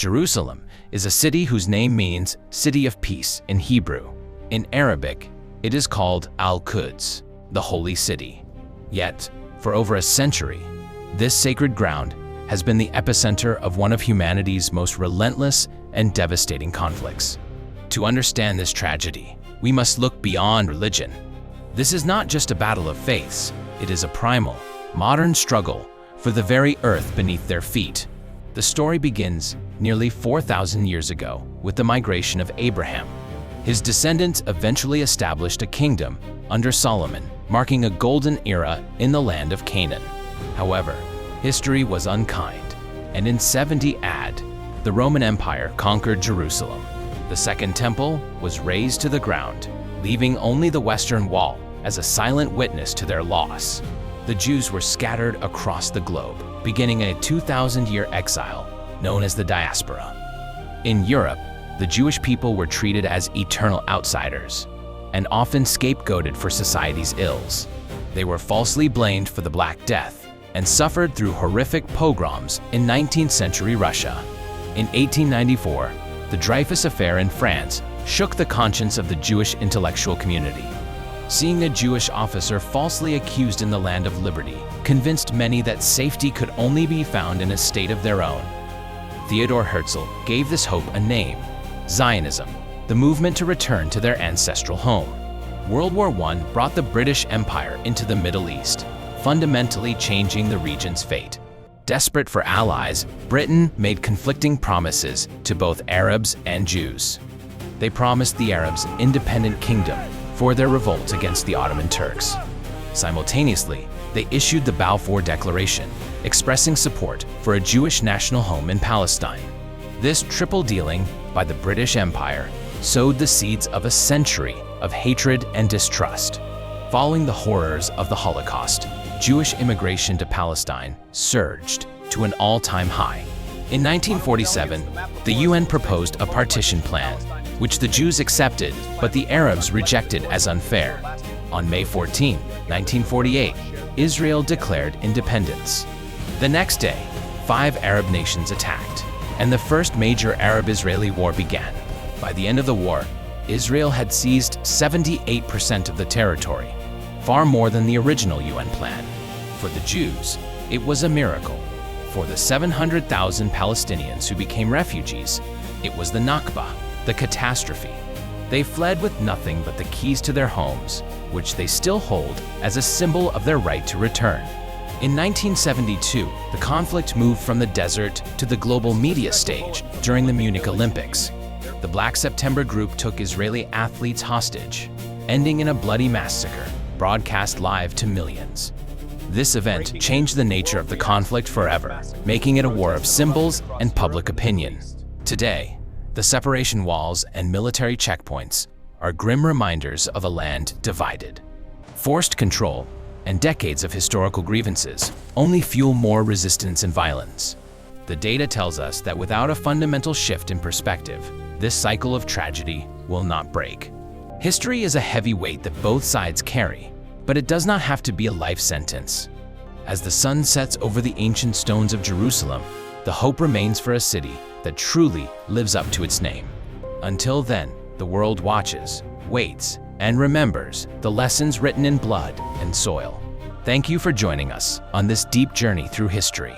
Jerusalem is a city whose name means City of Peace in Hebrew. In Arabic, it is called Al-Quds, the Holy City. Yet, for over a century, this sacred ground has been the epicenter of one of humanity's most relentless and devastating conflicts. To understand this tragedy, we must look beyond religion. This is not just a battle of faiths, it is a primal, modern struggle for the very earth beneath their feet. The story begins nearly 4,000 years ago with the migration of Abraham. His descendants eventually established a kingdom under Solomon, marking a golden era in the land of Canaan. However, history was unkind, and in 70 AD, the Roman Empire conquered Jerusalem. The Second Temple was razed to the ground, leaving only the Western Wall as a silent witness to their loss. The Jews were scattered across the globe, beginning a 2,000-year exile known as the Diaspora. In Europe, the Jewish people were treated as eternal outsiders and often scapegoated for society's ills. They were falsely blamed for the Black Death and suffered through horrific pogroms in 19th century Russia. In 1894, the Dreyfus Affair in France shook the conscience of the Jewish intellectual community. Seeing a Jewish officer falsely accused in the land of liberty convinced many that safety could only be found in a state of their own. Theodor Herzl gave this hope a name: Zionism, the movement to return to their ancestral home. World War I brought the British Empire into the Middle East, fundamentally changing the region's fate. Desperate for allies, Britain made conflicting promises to both Arabs and Jews. They promised the Arabs an independent kingdom for their revolt against the Ottoman Turks. Simultaneously, they issued the Balfour Declaration, expressing support for a Jewish national home in Palestine. This triple dealing by the British Empire sowed the seeds of a century of hatred and distrust. Following the horrors of the Holocaust, Jewish immigration to Palestine surged to an all-time high. In 1947, the UN proposed a partition plan, which the Jews accepted, but the Arabs rejected as unfair. On May 14, 1948, Israel declared independence. The next day, 5 Arab nations attacked, and the first major Arab-Israeli war began. By the end of the war, Israel had seized 78% of the territory, far more than the original UN plan. For the Jews, it was a miracle. For the 700,000 Palestinians who became refugees, it was the Nakba, the catastrophe. They fled with nothing but the keys to their homes, which they still hold as a symbol of their right to return. In 1972, the conflict moved from the desert to the global media stage during the Munich Olympics. The Black September group took Israeli athletes hostage, ending in a bloody massacre broadcast live to millions. This event changed the nature of the conflict forever, making it a war of symbols and public opinion. Today, the separation walls and military checkpoints are grim reminders of a land divided. Forced control and decades of historical grievances only fuel more resistance and violence. The data tells us that without a fundamental shift in perspective, this cycle of tragedy will not break. History is a heavy weight that both sides carry, but it does not have to be a life sentence. As the sun sets over the ancient stones of Jerusalem, the hope remains for a city that truly lives up to its name. Until then, the world watches, waits, and remembers the lessons written in blood and soil. Thank you for joining us on this deep journey through history.